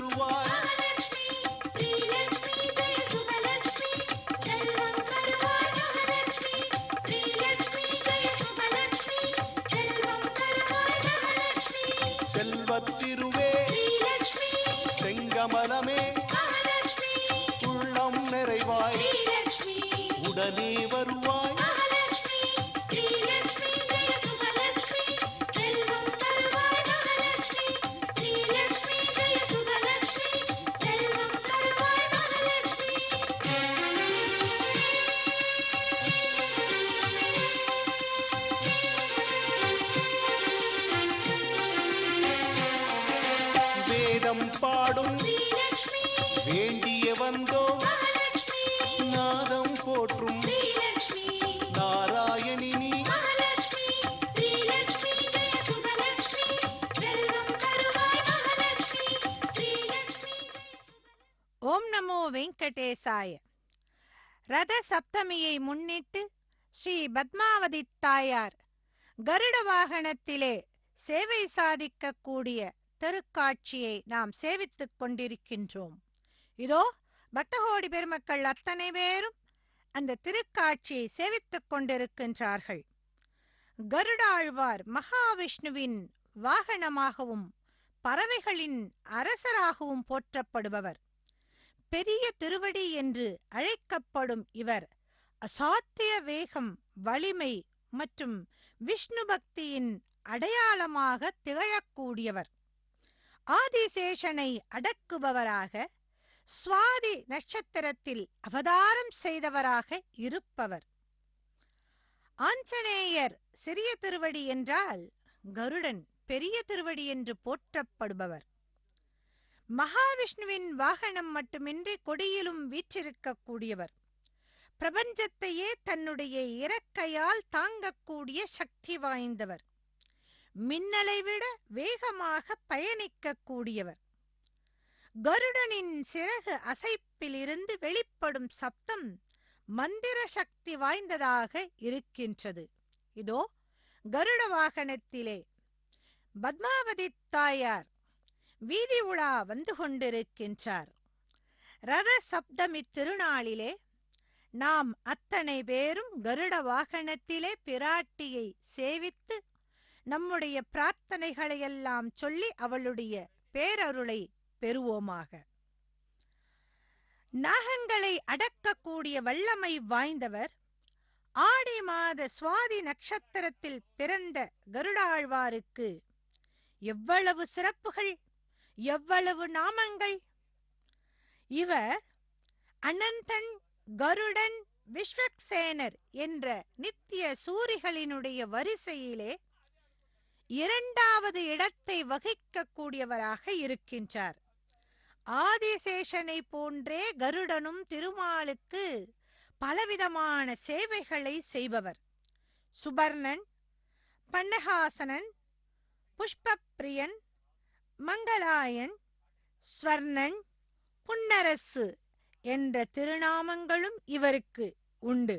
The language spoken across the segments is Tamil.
தருவாய் மகாலட்சுமி ஸ்ரீலட்சுமி ஜெய சுபலட்சுமி செல்வம் தருவாய் மகாலட்சுமி ஸ்ரீலட்சுமி ஜெய சுபலட்சுமி செல்வம் தருவாய் மகாலட்சுமி செல்வத்திருவே ஸ்ரீலட்சுமி செங்கமலமே மகாலட்சுமி உள்ளம் நிறைவாய் ஸ்ரீலட்சுமி உடனே வருவாய் மகாலட்சுமி ஸ்ரீலட்சுமி ஜெய சுபலட்சுமி செல்வம் தருவாய் மகாலட்சுமி ஸ்ரீலட்சுமி ஜெய சுபலட்சுமி செல்வம் தருவாய் மகாலட்சுமி வேதம் பாடும் ஸ்ரீலட்சுமி வேண்டிய வந்தோம் மகாலட்சுமி நாதம் போற்றும் ஸ்ரீலட்சுமி நாராயணி நீ மகாலட்சுமி ஸ்ரீலட்சுமி ஜெய சுபலட்சுமி செல்வம் தருவாய் மகாலட்சுமி ஸ்ரீலட்சுமி ஓம் நமோ வெங்கடேசாய. ரத சப்தமியை முன்னிட்டு ஸ்ரீ பத்மாவதி தாயார் கருட வாகனத்திலே சேவை சாதிக்கக்கூடிய திருக்காட்சியை நாம் சேவித்துக் கொண்டிருக்கின்றோம். இதோ பக்தகோடி பெருமக்கள் அத்தனை பேரும் அந்த திருக்காட்சியை சேவித்துக் கொண்டிருக்கின்றார்கள். கருடாழ்வார் மகாவிஷ்ணுவின் வாகனமாகவும் பறவைகளின் அரசராகவும் போற்றப்படுபவர். பெரிய திருவடி என்று அழைக்கப்படும் இவர் அசாத்திய வேகம், வலிமை மற்றும் விஷ்ணு பக்தியின் அடையாளமாக திகழக்கூடியவர். ஆதிசேஷனை அடக்குபவராக சுவாதி நட்சத்திரத்தில் அவதாரம் செய்தவராக இருப்பவர். ஆஞ்சநேயர் சிறிய திருவடி என்றால் கருடன் பெரிய திருவடி என்று போற்றப்படுபவர். மகாவிஷ்ணுவின் வாகனம் மட்டுமின்றி கொடியிலும் வீற்றிருக்கக்கூடியவர். பிரபஞ்சத்தையே தன்னுடைய இறக்கையால் தாங்கக்கூடிய சக்தி வாய்ந்தவர். மின்னலை விட வேகமாக பயணிக்கக்கூடியவர். கருடனின் சிறகு அசைப்பிலிருந்து வெளிப்படும் சப்தம் மந்திர சக்தி வாய்ந்ததாக இருக்கின்றது. இதோ கருட வாகனத்திலே பத்மாவதி தாயார் வீதி உலா வந்து கொண்டிருக்கின்றார். ரத சப்தமி திருநாளிலே நாம் அத்தனை பேரும் கருட வாகனத்திலே பிராட்டியை சேவித்து நம்முடைய பிரார்த்தனைகளையெல்லாம் சொல்லி அவளுடைய பேரருளை பெறுவோமாக. நாகங்களை அடக்கக்கூடிய வல்லமை வாய்ந்தவர். ஆடி மாத சுவாதி நட்சத்திரத்தில் பிறந்த கருடாழ்வாருக்கு எவ்வளவு சிறப்புகள், எவ்வளவு நாமங்கள்! இவர் அனந்தன், கருடன், விஸ்வக்சேனர் என்ற நித்திய சூரிகளினுடைய வரிசையிலே இரண்டாவது இடத்தை வகிக்கக்கூடியவராக இருக்கின்றார். ஆதிசேஷனை போன்றே கருடனும் திருமாலுக்கு பலவிதமான சேவைகளை செய்பவர். சுபர்ணன், பன்னகாசனன், புஷ்பப்பிரியன், மங்களாயன், ஸ்வர்ணன், புன்னரசு என்ற திருநாமங்களும் இவருக்கு உண்டு.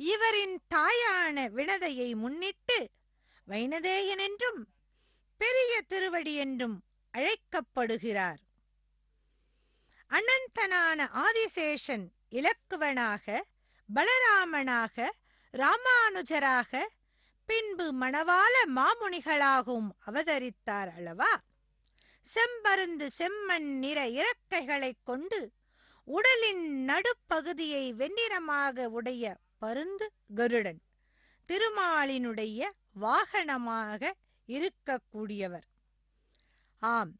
இவரின் தாயான வினதையை முன்னிட்டு வைனதேயன் என்றும் பெரிய திருவடி என்றும் அழைக்கப்படுகிறார். அனந்தனான ஆதிசேஷன் இலக்குவனாக, பலராமனாக, ராமானுஜராக, பின்பு மணவாள மாமுனிகளாகவும் அவதரித்தார் அல்லவா? செம்பருந்து செம்மண் நிற இறக்கைகளைக் கொண்டு உடலின் நடுப்பகுதியை வெண்ணிறமாக உடைய பருந்து கருடன் திருமாலினுடைய வாகனமாக இருக்கக்கூடியவர். ஆம்,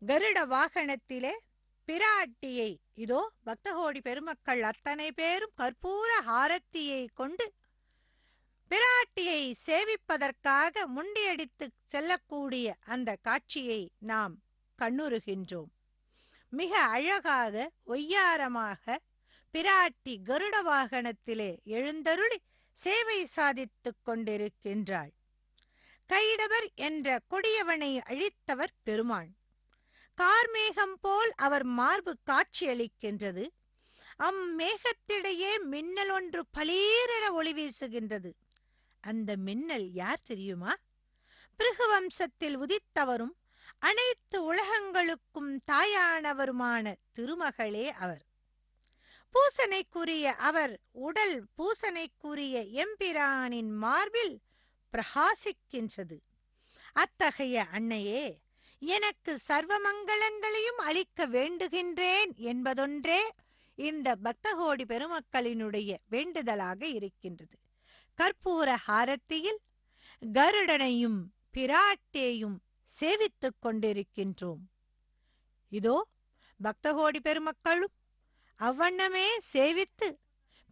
கருட வாகனத்திலே பிராட்டியை இதோ பக்தகோடி பெருமக்கள் அத்தனை பேரும் கற்பூர ஹாரத்தியை கொண்டு பிராட்டியை சேவிப்பதற்காக முண்டியடித்து செல்லக்கூடிய அந்த காட்சியை நாம் கண்ணுறுகின்றோம். மிக அழகாக ஒய்யாரமாக பிராட்டி கருட வாகனத்திலே எழுந்தருளி சேவை சாதித்துக் கொண்டிருக்கின்றாள். கைடவர் என்ற கொடியவனை அழித்தவர் பெருமாள். கார்மேகம் போல் அவர் மார்பு காட்சியளிக்கின்றது. அம்மேகத்திடையே மின்னல் ஒன்று பளீரென ஒளி வீசுகின்றது. அந்த மின்னல் யார் தெரியுமா? பிருகு வம்சத்தில் உதித்தவரும் அனைத்து உலகங்களுக்கும் தாயானவருமான திருமகளே அவர். பூசனைக்குரிய அவர் உடல் பூசனைக்குரிய எம்பிரானின் மார்பில் பிரகாசிக்கின்றது. அத்தகைய அன்னையே, எனக்கு சர்வமங்களங்களையும் அளிக்க வேண்டுகின்றேன் என்பதொன்றே இந்த பக்தகோடி பெருமக்களினுடைய வேண்டுதலாக இருக்கின்றது. கற்பூர ஹாரத்தியில் கருடனையும் பிராட்டேயும் சேவித்துக் கொண்டிருக்கின்றோம். இதோ பக்தகோடி பெருமக்களும் அவ்வண்ணமே சேவித்து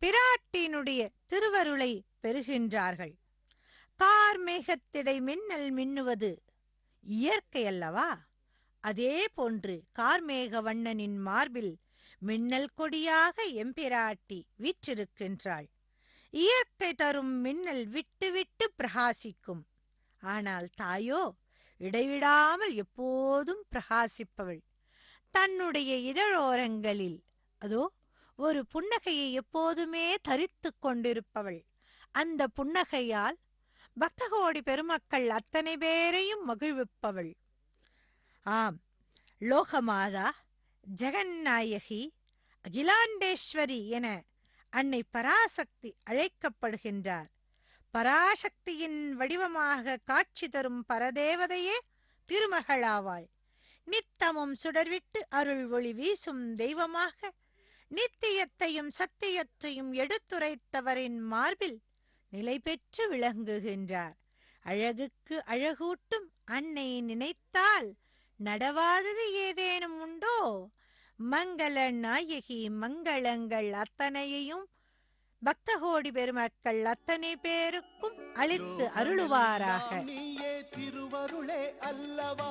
பிராட்டினுடைய திருவருளை பெறுகின்றார்கள். கார்மேகத்திடை மின்னல் மின்னுவது இயற்கை அல்லவா? அதே போன்று கார்மேக வண்ணனின் மார்பில் மின்னல் கொடியாக எம்பிராட்டி வீற்றிருக்கின்றாள். இயற்கை தரும் மின்னல் விட்டு விட்டு பிரகாசிக்கும். ஆனால் தாயோ இடைவிடாமல் எப்போதும் பிரகாசிப்பவள். தன்னுடைய இதழோரங்களில் அதோ ஒரு புன்னகையை எப்போதுமே தரித்து கொண்டிருப்பவள். அந்த புன்னகையால் பக்தகோடி பெருமக்கள் அத்தனை பேரையும் மகிழ்விப்பவள். ஆம், லோகமாதா, ஜெகநாயகி, அகிலாண்டேஸ்வரி என அன்னை பராசக்தி அழைக்கப்படுகின்றார். பராசக்தியின் வடிவமாக காட்சி தரும் பரதேவதையே திருமகளாவாள். நித்தமும் சுடர்விட்டு அருள் ஒளி வீசும் தெய்வமாக நித்தியத்தையும் சத்தியத்தையும் எடுத்துரைத்தவரின் மார்பில் நிலை பெற்று விளங்குகின்றார். அழகுக்கு அழகூட்டும் அன்னை நினைத்தால் நடவாதது ஏதேனும் உண்டோ? மங்கள நாயகி மங்களங்கள் அத்தனையையும் பக்தகோடி பெருமக்கள் அத்தனை பேருக்கும் அளித்து அருளுவாராக. நீயே திருவருளே அல்லவா,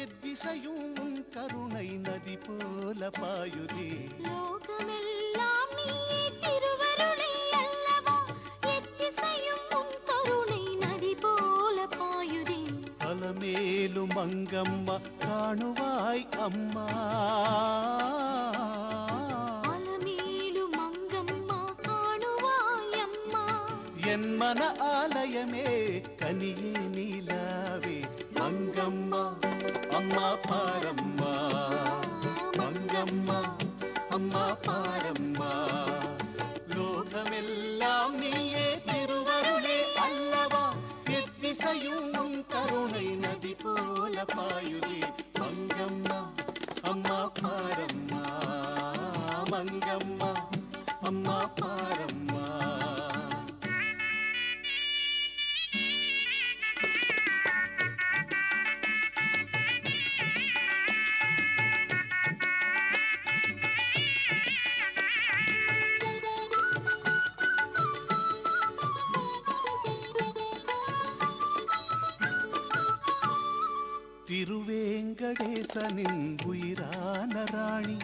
எத்திசையும் உன் கருணை நதி போல பாயுதே. லோகமெல்லாம் நீயே திருவருளே அல்லவா, எத்திசையும் உன் கருணை நதி போல பாயுதே. அலமேலும் மங்கம்மா காணுவாய் அம்மா, அலமேலும் மங்கம்மா காணுவாய் அம்மா. என் மன ஆலயமே கனியே நீலாவே. மங்கம்மா அம்மா பாரம்மா, மங்கம்மா அம்மா பாரம்மா. லோகமெல்லாம் நீயே திருவருளே அல்லவா, எத்திசையும் உன் கருணை நதி போல பாயுதே. மங்கம்மா அம்மா பாரம்மா, மங்கம்மா அம்மா பாரம்மா. திருவேங்கடேசனின் உயிரான ராணி,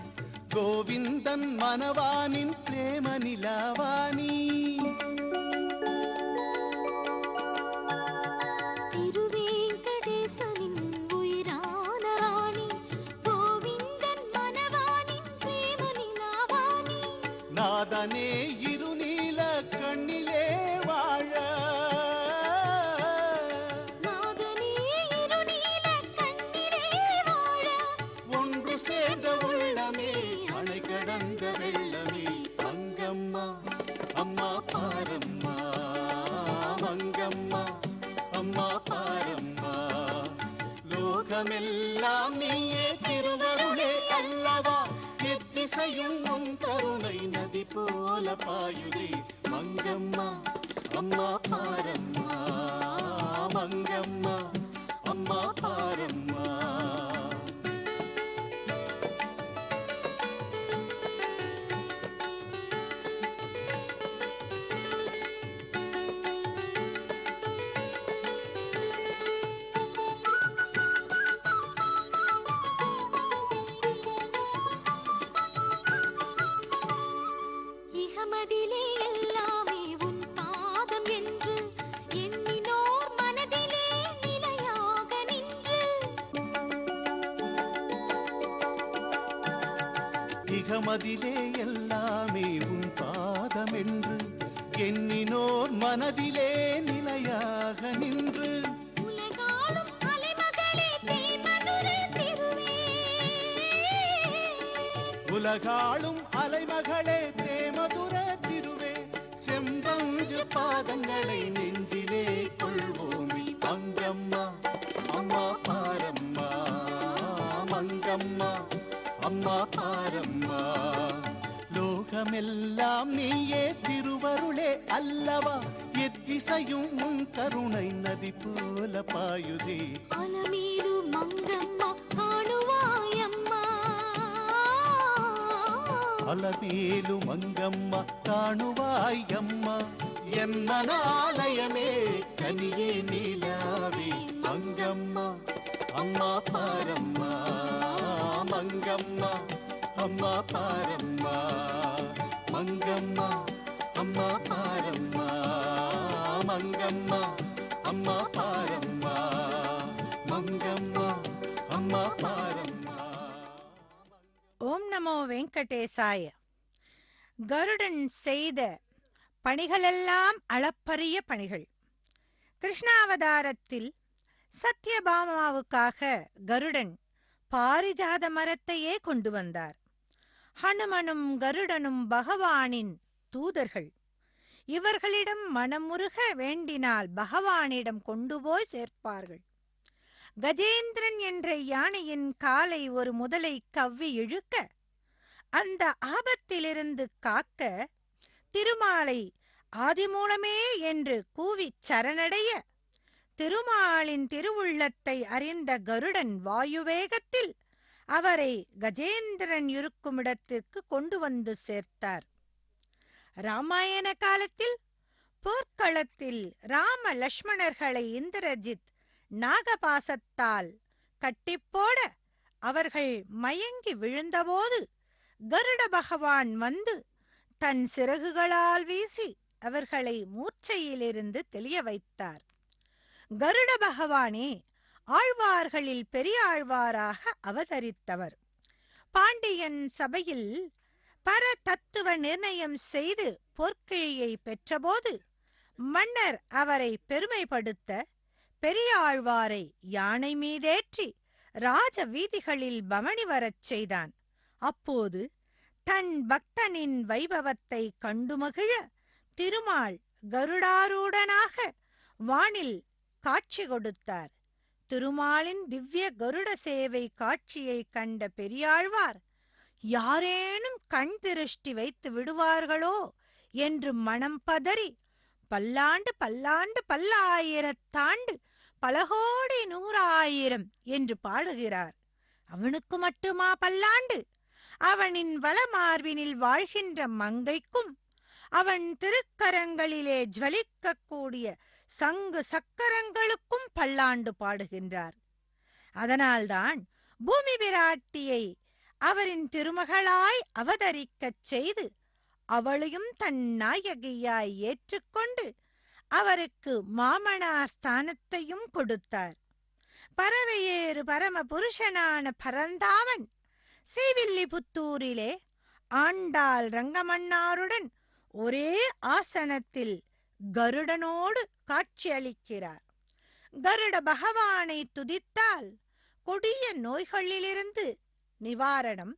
கோவிந்தன் மனவானின் பிரேம நிலாவாணி. திருவேங்கடேசனின் உயிரான ராணி, கோவிந்தன் மனவானின் பிரேம நிலாவாணி. நாதனே இருநீல கண்ணிலே வாழ, நாதனே இருநீல கண்ணிலே வாழ. ஒன்று சேர்ந்த உள்ளமே அணை கடந்த வெள்ளமே. மங்கம்மா அம்மா பாரம்மா, மங்கம்மா அம்மா பாரம்மா. லோகமெல்லாம் நீயே திருவருளே அல்லவா, எத்திசையும் உன் கருணை நதி போல பாயுதே. மங்கம்மா அம்மா பாரம்மா, மங்கம்மா அம்மா பாரம்மா. இகமதிலே எல்லாமே உன் பாதம் என்று எண்ணினோர் மனதிலே நிலையாக நின்று. இகமதிலே எல்லாமே உன் பாதம் என்று எண்ணினோர் மனதிலே நிலையாக நின்று. உலகாளும் அலைமகளே தேன்மதுரை உலகாளும் அலைமகளே தேமதுர திருவே செம்பஞ்சு பாதங்களை நெஞ்சிலே கொள்வோமே மங்கம்மா அம்மா பாரம்மா மங்கம்மா அம்மா பாரம்மா லோகமெல்லாம் நீயே திருவருளே அல்லவா எத்திசையும் உன் கருணை நதி போல பாயுதே அலமேலு மங்கம்மா காணுவாயம்மா அலமேலு மங்கம்மா காணுவாயம்மா எம்மனாலயமே கனியே நீலாவே மங்கம்மா அம்மா பாரம்மா மங்கம்மா அம்மா பாரம்மா மங்கம்மா அம்மா பாரம்மா மங்கம்மா அம்மா பாரம்மா மங்கம்மா அம்மா பாரம்மா. ஓம் நமோ வெங்கடேசாய. கருடன் செய்த பணிகளெல்லாம் அளப்பரிய பணிகள். கிருஷ்ணாவதாரத்தில் சத்யபாமாவுக்காக கருடன் பாரிஜாத மரத்தையே கொண்டு வந்தார். ஹனுமனும் கருடனும் பகவானின் தூதர்கள். இவர்களிடம் மனமுருக வேண்டினால் பகவானிடம் கொண்டு போய் சேர்ப்பார்கள். கஜேந்திரன் என்ற யானையின் காலை ஒரு முதலை கவ்வி இழுக்க அந்த ஆபத்திலிருந்து காக்க திருமாலை ஆதிமூலமே என்று கூவி சரணடைய திருமாலின் திருவுள்ளத்தை அறிந்த கருடன் வாயுவேகத்தில் அவரை கஜேந்திரன் இருக்குமிடத்திற்கு கொண்டு வந்து சேர்த்தார். ராமாயண காலத்தில் போர்க்களத்தில் ராம லக்ஷ்மணர்களை இந்திரஜித் நாகபாசத்தால் கட்டிப்போட அவர்கள் மயங்கி விழுந்தபோது கருட பகவான் வந்து தன் சிறகுகளால் வீசி அவர்களை மூர்ச்சையிலிருந்து தெளிய வைத்தார். கருட பகவானே ஆழ்வார்களில் பெரிய ஆழ்வாராக அவதரித்தவர். பாண்டியன் சபையில் பர தத்துவ நிர்ணயம் செய்து பொற்கிழியை பெற்றபோது மன்னர் அவரை பெருமைப்படுத்த பெரிய ஆழ்வாரை யானை மீதேற்றி ராஜ வீதிகளில் பவனி வரச் செய்தான். அப்போது தன் பக்தனின் வைபவத்தை கண்டு மகிழ திருமால் கருடாரூடனாக வானில் காட்சி கொடுத்தார். திருமாலின் திவ்ய கருட சேவை காட்சியை கண்ட பெரியாழ்வார் யாரேனும் கண் திருஷ்டி வைத்து விடுவார்களோ என்று மனம் பதறி பல்லாண்டு பல்லாண்டு பல்லாயிரத்தாண்டு பலகோடி நூறாயிரம் என்று பாடுகிறார். அவனுக்கு மட்டுமா பல்லாண்டு? அவனின் வளமார்பினில் வாழ்கின்ற மங்கைக்கும் அவன் திருக்கரங்களிலே ஜ்வலிக்கக்கூடிய சங்கு சக்கரங்களுக்கும் பல்லாண்டு பாடுகின்றார். அதனால்தான் பூமி பிராட்டியை அவரின் திருமகளாய் அவதரிக்கச் செய்து அவளையும் தன் நாயகியாய் ஏற்றுக்கொண்டு அவருக்கு மாமனார் ஸ்தானத்தையும் கொடுத்தார். பறவையேறு பரம புருஷனான பரந்தாமன் ஸ்ரீவில்லிபுத்தூரிலே ஆண்டாள் ரங்கமன்னாருடன் ஒரே ஆசனத்தில் கருடனோடு காட்சியளிக்கிறார். கருட பகவானை துதித்தால் கொடிய நோய்களிலிருந்து நிவாரணம்,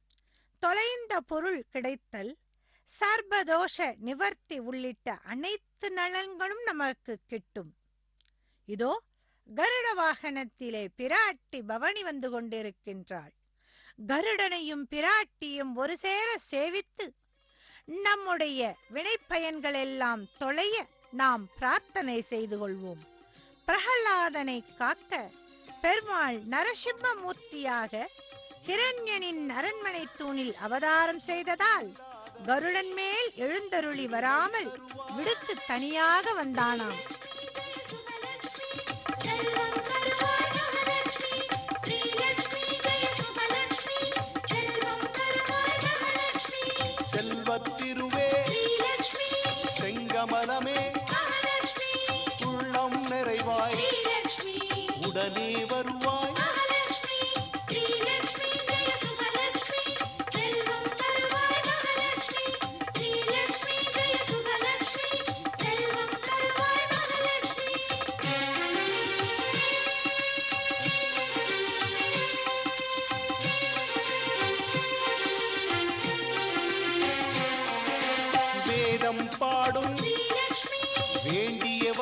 தொலைந்த பொருள் கிடைத்தல், சர்பதோஷ நிவர்த்தி உள்ளிட்ட அனைத்து நலன்களும் நமக்கு கிட்டும். இதோ கருட வாகனத்திலே பிராட்டி பவனி வந்து கொண்டிருக்கின்றாள். கருடனையும் பிராட்டியும் ஒரு சேர சேவித்து நம்முடைய வினைப்பயன்கள் எல்லாம் தொலைய நாம் பிரார்த்தனை செய்து கொள்வோம். பிரகலாதனை காக்க பெருமாள் நரசிம்ம மூர்த்தியாக ஹிரண்யனின் அரண்மனை தூணில் அவதாரம் செய்ததால் கருடன் மேல் எழுந்தருளி வராமல் விடுத்து தனியாக வந்தானாம். செல்வத்திருவே செங்கமலமே உள்ளம் நிறைவாய் உடனே வருவாய்.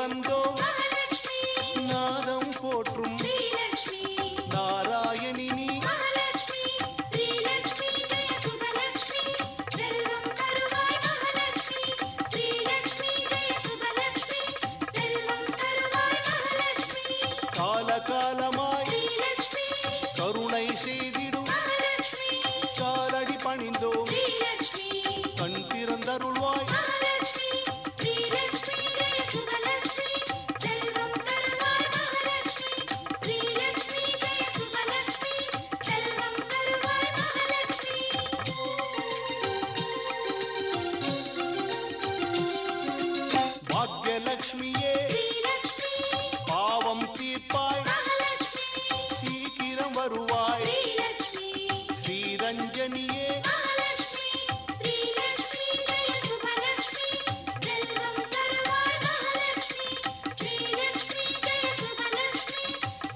வந்தோம் மகாலட்சுமி நாதம் போற்றும் ஸ்ரீலக்ஷ்மி நாராயணி நீ மகாலட்சுமி ஸ்ரீலக்ஷ்மி ஜெய சுபலக்ஷ்மி செல்வம் தருவாய் மகாலட்சுமி ஸ்ரீலக்ஷ்மி ஜெய சுபலக்ஷ்மி செல்வம் தருவாய் மகாலட்சுமி காலகாலமாய் ஸ்ரீலக்ஷ்மி கருணை செய்திடும் மகாலட்சுமி காலடி பணிந்தோம் ஸ்ரீலக்ஷ்மி கண் திறந்தருள்வாய் மகாலட்சுமி ஸ்ரீலக்ஷ்மி ஜெய சுபலக்ஷ்மி செல்வம் தருவாய் மகாலட்சுமி ஸ்ரீலக்ஷ்மி ஜெய சுபலக்ஷ்மி செல்வம் தருவாய் மகாலட்சுமி பாக்யலட்சுமியே ஸ்ரீலக்ஷ்மி பாவம் தீர்ப்பாய் மகாலட்சுமி சீக்கிரம் வருவாய் ஸ்ரீலக்ஷ்மி ஸ்ரீரஞ்சனியே மகாலட்சுமி ஸ்ரீலக்ஷ்மி ஜெய சுபலக்ஷ்மி செல்வம் தருவாய் மகாலட்சுமி ஸ்ரீலக்ஷ்மி ஜெய சுபலக்ஷ்மி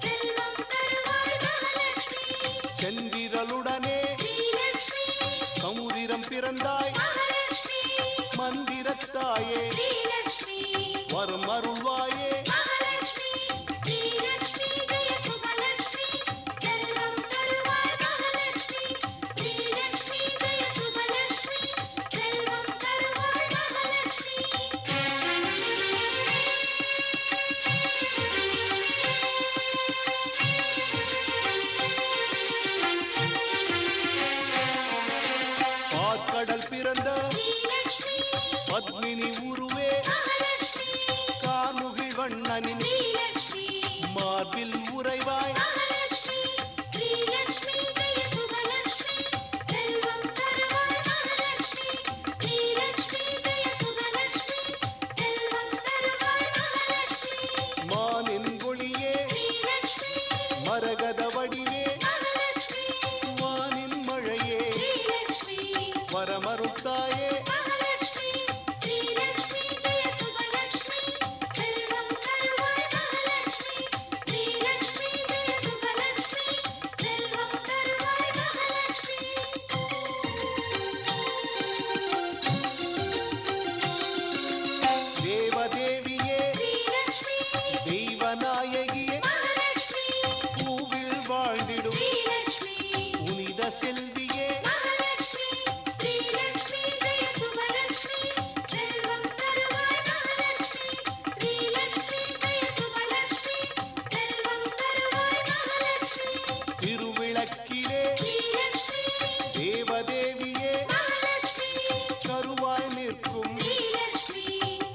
செல்வம் தருவாய் மகாலட்சுமி செந்திரலுடனே ஸ்ரீலக்ஷ்மி சமுதிரம் பிறந்தாய் மகாலட்சுமி மந்திரத்தாயே ஸ்ரீலக்ஷ்மி வரும் அருள்வாயே மகாலட்சுமி ஸ்ரீலக்ஷ்மி ஜெய சுபலக்ஷ்மி செல்வம் தருவாய் மகாலட்சுமி ஸ்ரீலக்ஷ்மி ஜெய சுபலக்ஷ்மி செல்வம் தருவாய் மகாலட்சுமி பார்க்கடல் பிறந்த ஸ்ரீலக்ஷ்மி பத்மினி உருவே மகாலட்சுமி கார்முகில் வண்ணனின் ஸ்ரீலக்ஷ்மி மார்பில் உறைவாய் மகாலட்சுமி ஸ்ரீலக்ஷ்மி ஜெய சுபலக்ஷ்மி செல்வம் தருவாய் மகாலட்சுமி ஸ்ரீலக்ஷ்மி ஜெய சுபலக்ஷ்மி செல்வம் தருவாய் மகாலட்சுமி மானின் ஒளியே ஸ்ரீலக்ஷ்மி மரகத வடிவே மகாலட்சுமி வானின் மழையே ஸ்ரீலக்ஷ்மி வரமறுத்தாயே மகாலட்சுமி ஸ்ரீலக்ஷ்மி ஜெய சுபலக்ஷ்மி செல்வம் தருவாய் மகாலட்சுமி ஸ்ரீலக்ஷ்மி ஜெய சுபலக்ஷ்மி செல்வம் தருவாய் மகாலட்சுமி தேவதேவியே ஸ்ரீலக்ஷ்மி தெய்வநாயகியே மகாலட்சுமி பூவில் வாழ்ந்திடும் ஸ்ரீலக்ஷ்மி புனித செல்வியே மகாலட்சுமி ஸ்ரீலக்ஷ்மி ஜெய சுபலக்ஷ்மி செல்வம் தருவாய் மகாலட்சுமி ஸ்ரீலக்ஷ்மி ஜெய சுபலக்ஷ்மி செல்வம் தருவாய் மகாலட்சுமி திருவிளக்கிலே ஸ்ரீலக்ஷ்மி தேவதேவியே மகாலட்சுமி கருவாய் நிற்கும் ஸ்ரீலக்ஷ்மி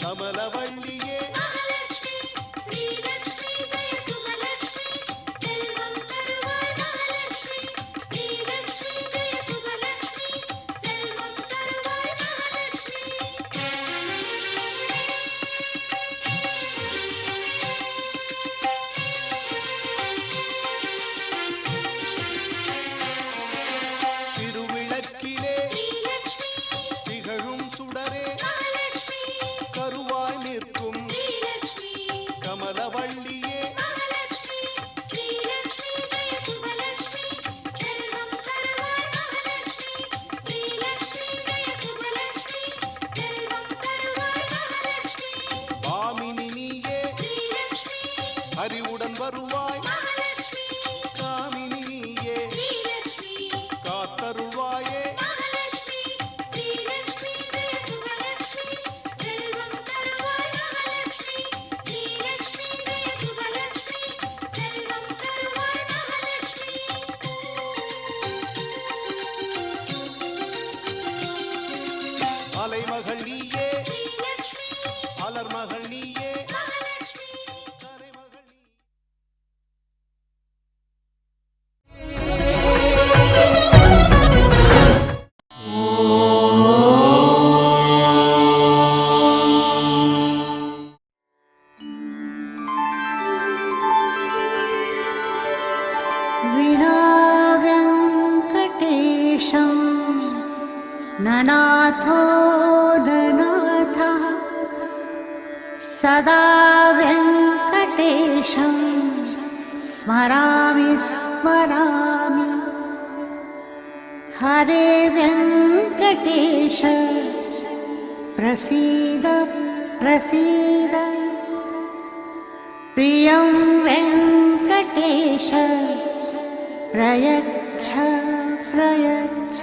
கமலவள்ளியே மகாலட்சுமி ஸ்ரீலக்ஷ்மி ஜெய சுபலக்ஷ்மி செல்வம் தருவாய் மகாலட்சுமி ஸ்ரீலக்ஷ்மி ஜெய சுபலக்ஷ்மி செல்வம் தருவாய் மகாலட்சுமி திருவிளக்கிலே ஸ்ரீலக்ஷ்மி திகழும் சுடரே மகாலட்சுமி கருவாய் நிற்கும் ஸ்ரீலக்ஷ்மி கமலவள்ளியே மகாலட்சுமி ஸ்ரீலக்ஷ்மி ஜெய சுபலக்ஷ்மி செல்வம் தருவாய் மகாலட்சுமி ஸ்ரீலக்ஷ்மி ஜெய சுபலக்ஷ்மி செல்வம் தருவாய் மகாலட்சுமி பாமினி நீயே ஸ்ரீலக்ஷ்மி அறிவுடன் வருவாய் மகாலட்சுமி காமினி நீயே ஸ்ரீலக்ஷ்மி காத்தருள்வாயே மகாலட்சுமி ஸ்ரீலக்ஷ்மி ஜெய சுபலக்ஷ்மி செல்வம் தருவாய் மகாலட்சுமி ஸ்ரீலக்ஷ்மி ஜெய சுபலக்ஷ்மி செல்வம் தருவாய் மகாலட்சுமி அலைமகள் நீயே ஸ்ரீலக்ஷ்மி அலர்மகள் நீயே மகாலட்சுமி கலைமகள் நீ विनाव्यङ्कटेशं ननाथो ननाथः सदा व्यङ्कटेशं स्मरामि स्मरामि हरे व्यङ्कटेश प्रसीद प्रसीद प्रियं वेङ्कटेश प्रयच्छ प्रयच्छ